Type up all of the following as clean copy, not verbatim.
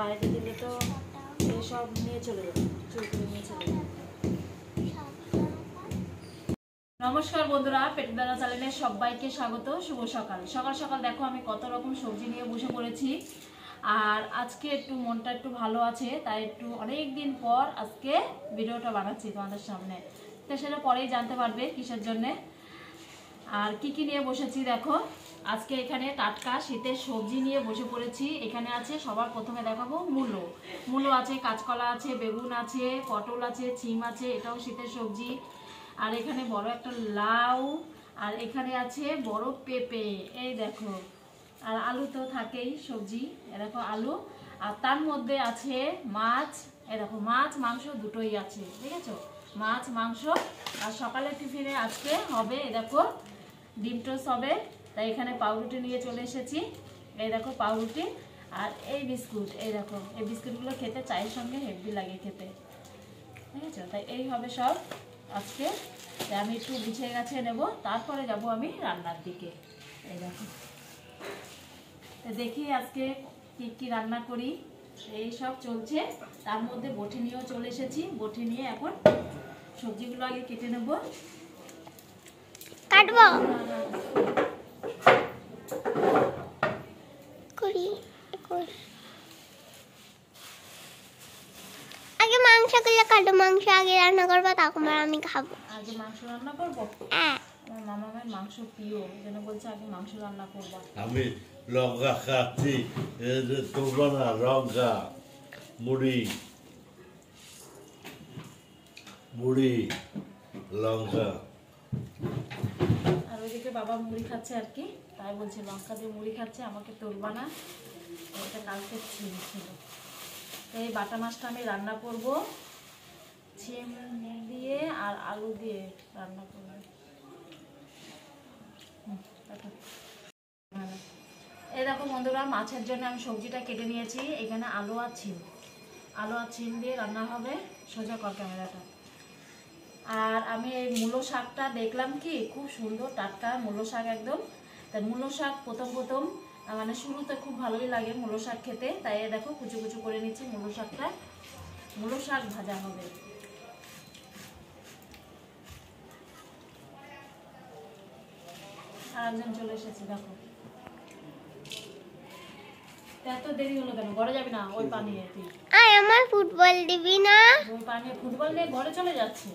বাইরে দিলে তো সব নিয়ে চলে যাবে, চুল করে নিয়ে চলে যাবে। নমস্কার বন্ধুরা, পেটবেলা চ্যানেলে সবাইকে স্বাগত। শুভ সকাল। সকাল সকাল দেখো আমি কত রকম সবজি নিয়ে বসে পড়েছি। আর আজকে একটু মনটা একটু ভালো আছে, তাই একটু অনেক দিন পর আজকে ভিডিওটা বানাচ্ছি তোমাদের সামনে। তো সেটা পরেই জানতে পারবে কিসের জন্যে আর কি কি নিয়ে বসেছি। দেখো আজকে এখানে টাটকা শীতের সবজি নিয়ে বসে পড়েছি। এখানে আছে সবার প্রথমে দেখাবো মূলো। মূলো আছে, কাঁচকলা আছে, বেগুন আছে, পটল আছে, ছিম আছে, এটাও শীতের সবজি। আর এখানে বড় একটা লাউ, আর এখানে আছে বড় পেঁপে, এই দেখো। আর আলু তো থাকেই সবজি, এরকম আলু। আর তার মধ্যে আছে মাছ, এরকম মাছ মাংস দুটোই আছে, ঠিক আছে? মাছ মাংস। আর সকালের টিফিনে আজকে হবে দেখো ডিম টোস্ট হবে, তাই এখানে পাউরুটি নিয়ে চলে এসেছি। এই দেখো পাউরুটি আর এই বিস্কুট, এই দেখো এই বিস্কুটগুলো খেতে চায়ের সঙ্গে হেভি লাগে খেতে, ঠিক আছে? তাই এই হবে সব আজকে। আমি একটু গুছিয়ে গাছিয়ে নেবো, তারপরে যাব আমি রান্নার দিকে। এই দেখো দেখি আজকে কি কি রান্না করি। এই সব চলছে, তার মধ্যে বটি নিয়েও চলে এসেছি। বটি নিয়ে এখন সবজিগুলো আগে কেটে নেব। কাটবো করি আগে মাংসগুলো কাটো, মাংস আগে রান্না করবো, তারপর আমি খাবো। আগে মাংস রান্না করবো? হ্যাঁ, আমার মামামের মাংস প্রিয়, যেন বলছে আগে মাংস রান্না করবো। আমি লঙ্কা খাচ্ছি, তোমরা না লঙ্কা মুড়ি মুড়ি লঙ্কা। আর ওইদিকে বাবা মুড়ি খাচ্ছে আর কি, তাই বলছে লঙ্কা দিয়ে মুড়ি খাচ্ছে, আমাকে তুলবা না। এটা কালকে ছিম ছিল। এই বাটা মাছটা আমি রান্না করব ছিম দিয়ে আর আলু দিয়ে রান্না করব। এই দেখো বন্ধুরা, মাছের জন্য আমি সবজিটা কেটে নিয়েছি। এখানে আলু আর ছিম দিয়ে রান্না হবে। সোজা কর ক্যামেরাটা। আর আমি এই মূলো শাকটা দেখলাম কি খুব সুন্দর টাটকা মূলো শাক একদম। তাই মূলো শাক প্রথম মানে শুরুতে খুব ভালোই লাগে মূলো শাক খেতে, তাই দেখো কুচু কুচু করে নিচ্ছি মূলো শাকটা। মূলো শাক ভাজা হবে। আর একজন চলে এসেছে দেখো। এত দেরি হলো কেন? ঘরে যাবি না? ওই পানি তুই আমার ফুটবল দিবি না? ওই পানি ফুটবল নিয়ে ঘরে চলে যাচ্ছে।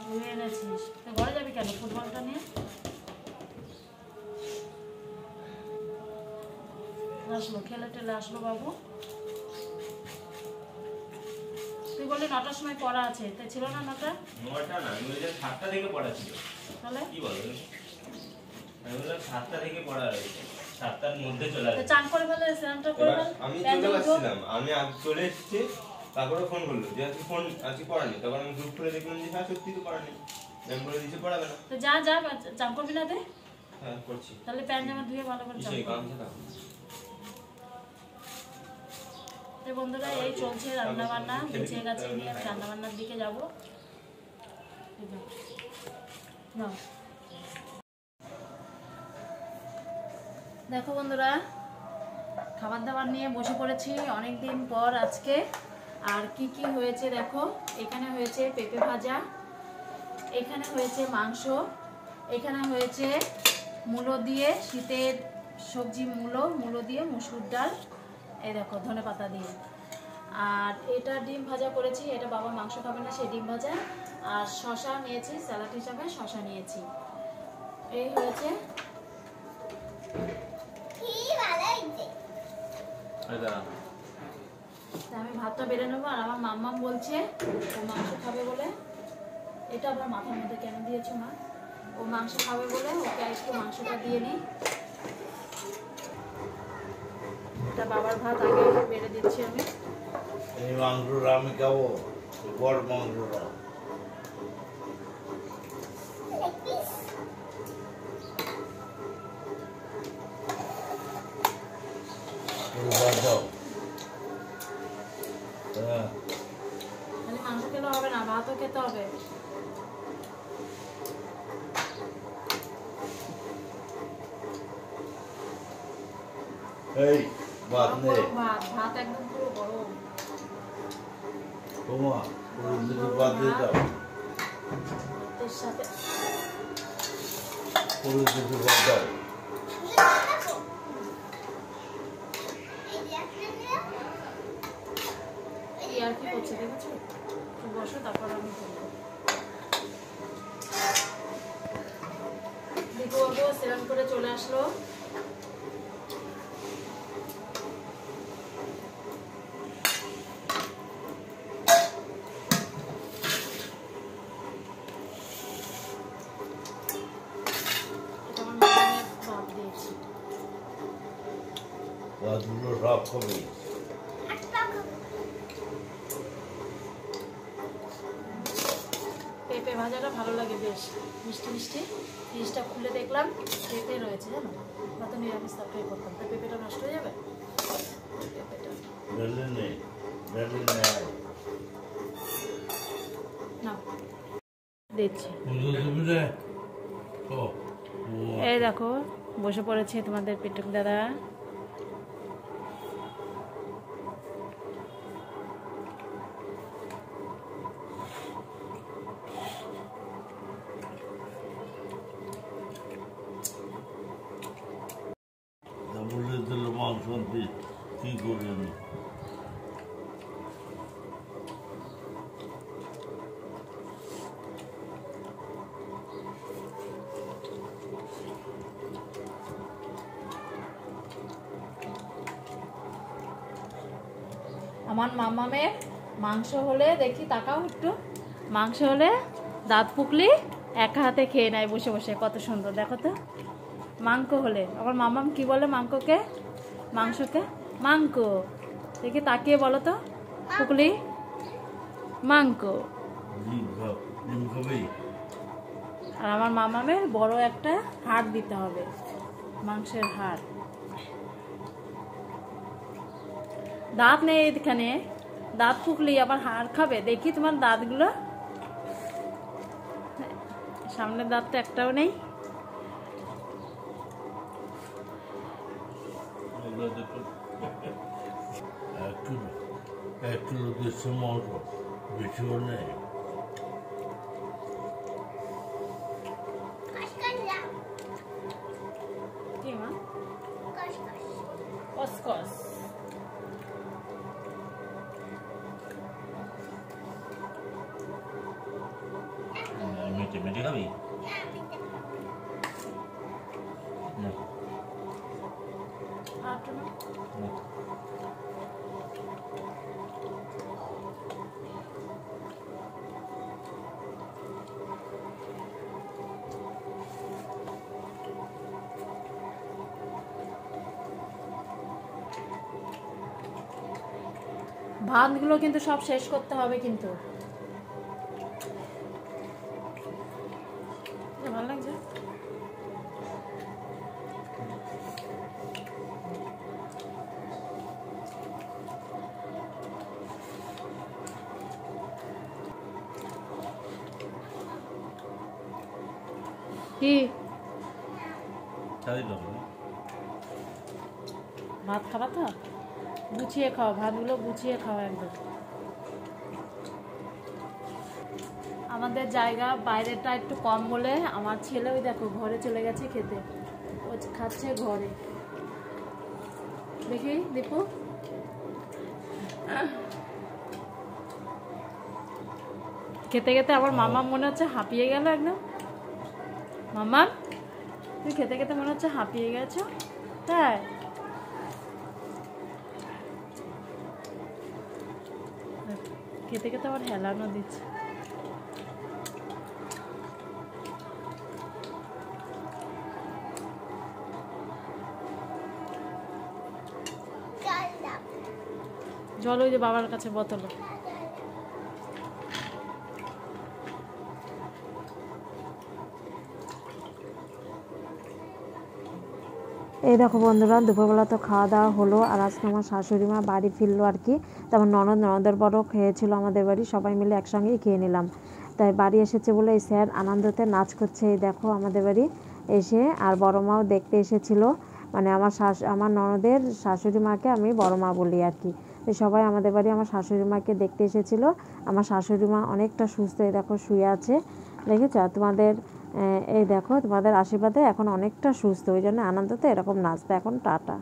ধুয়ে এনেছিস তো ঘরে যাবি কেন ফুটবলটা নিয়ে? আসলো খেলে টেলে আসলো বাবু। তুই বললি 9টার সময় পড়া আছে, তাই ছিল না? 9টা না, আমি বলছিলাম 7টা থেকে পড়া ছিল। তাহলে কি বলো? আমি বললাম 7টা থেকে পড়া রয়েছে, 7টার মধ্যে চলে আসবে। চান করে ফেলে স্নানটা করে ফেল। আমি চলে আসছিলাম, আমি চলে এসেছি, তারপরে ফোন করলো যে আজকে ফোন আজকে পড়া নেই। তখন আমি গ্রুপ করে দেখলাম যে হ্যাঁ সত্যি তো পড়া নেই। ম্যাম বলে দিয়েছে পড়াবে না। তো যা যা চান করবি না? হ্যাঁ করছি। তাহলে প্যান্ট জামা ধুয়ে ভালো করে চান সেই করবি। কামটা তো বন্ধুরা এই চলছে রান্না বান্না, গুছিয়ে গেছে নিয়ে আমি রান্না বান্নার দিকে যাবো। দেখো বন্ধুরা, খাবার দাবার নিয়ে বসে পড়েছি অনেক দিন পর আজকে। আর কি কি হয়েছে দেখো। এখানে হয়েছে পেঁপে ভাজা, এখানে হয়েছে মাংস, এখানে হয়েছে মূলো দিয়ে শীতের সবজি মূলো দিয়ে মুসুর ডাল, এই দেখো ধনে পাতা দিয়ে। আর এটা ডিম ভাজা করেছি, এটা বাবা মাংস খাবে না, সেই ডিম ভাজা। আর শশা নিয়েছি স্যালাড হিসাবে, শশা নিয়েছি। এই হয়েছে। আমি ভাতটা বেড়ে নেবো। আর আমার মাম্মাম বলছে ও মাংস খাবে বলে, এটা আবার মাথার মধ্যে কেন দিয়েছো মা? ও মাংস খাবে বলে ওকে একটু মাংসটা দিয়ে নিই। এটা বাবার ভাত আগে বেড়ে দিচ্ছি আমি। এই মাংসটা আমি খাবো, বড় মাংসটা। মাংস খেলে হবে না, ভাতও খেতে হবে। Hey. ভাত গরম নেই গরম ভাত, ভাত একদম পুরো গরম। তোমা পুরো দুটো ভাত দিয়ে দাও ভাতের সাথে পুরো দুটো ভাত দাও কি আর কি করছে দেখেছো? তো বসো, তারপর আমি বলবো। দিকু বাবু স্নান করে চলে আসলো। এটা আমার মায়ের ভাত দিয়েছি। ভাতগুলো সব খাবে পেঁপে ভাজাটা ভালো লাগে বেশ, মিষ্টি মিষ্টি। ফ্রিজটা খুলে দেখলাম পেঁপে রয়েছে, জানো, হয়তো নিরামিষ তরকারি করতাম, তো পেঁপেটা নষ্ট হয়ে যাবে। পেঁপেটা ডালে নেই ডালে নেই না দিচ্ছি। পুজো দেবে রে ও এই দেখো বসে পড়েছে তোমাদের পেটুক দাদা। বলে দিল মাংস দিয়ে কি করবেন আমার মামামের মাংস হলে দেখি, তাকাও একটু, মাংস হলে দাঁত পুকলি একা হাতে খেয়ে নেয় বসে বসে, কত সুন্দর দেখো তো। মাংক হলে আমার মামাম কি বলে মাংককে? মাংসকে মাংক। দেখি তাকিয়ে বলো তো, পুকলি মাংক। ডিম খাবে আর আমার মামামের বড় একটা হাড় দিতে হবে, মাংসের হাড়। দাঁত নেই এখানে, দাঁত ফুকলি আবার হাড় খাবে? দেখি তোমার দাঁতগুলো, সামনের দাঁতটা একটাও নেই। একটু একটু লোকের মাংস বেশিও নেই কি মা? কসকস। মেটে মেটে খাবি না আর তো না। না ভাতগুলো কিন্তু সব শেষ করতে হবে কিন্তু। ভালো লাগছে। কি তাই দেবো ভাত খাবা তো? গুছিয়ে খাও, ভাতগুলো গুছিয়ে খাও একদম। আমাদের জায়গা বাইরেটা একটু কম বলে আমার ছেলে ওই দেখো ঘরে চলে গেছে খেতে, ও খাচ্ছে ঘরে। দেখি দীপু, খেতে খেতে আমার মামা মনে হচ্ছে হাঁপিয়ে গেল একদম। মামা তুই খেতে খেতে মনে হচ্ছে হাঁপিয়ে গেছো, তাই? খেতে খেতে আবার হেলানো দিচ্ছে। জল ওই যে বাবার কাছে বোতল। এই দেখো বন্ধুরা, দুপুরবেলা তো খাওয়া দাওয়া হলো, আর আজকে আমার শাশুড়ি মা বাড়ি ফিরলো আর কি। তারপর ননদের বড় খেয়েছিল আমাদের বাড়ি, সবাই মিলে একসঙ্গেই খেয়ে নিলাম। তাই বাড়ি এসেছে বলে এই স্যার আনন্দতে নাচ করছে। এই দেখো আমাদের বাড়ি এসে, আর বড় মাও দেখতে এসেছিলো। মানে আমার ননদের শাশুড়ি মাকে আমি বড় মা বলি আর কি। তো সবাই আমাদের বাড়ি আমার শাশুড়ি মাকে দেখতে এসেছিলো। আমার শাশুড়ি মা অনেকটা সুস্থ, এই দেখো শুয়ে আছে, দেখেছো? তোমাদের এই দেখো তোমাদের আশীর্বাদে এখন অনেকটা সুস্থ, ওই জন্য আনন্দতে এরকম নাচতে। এখন টাটা।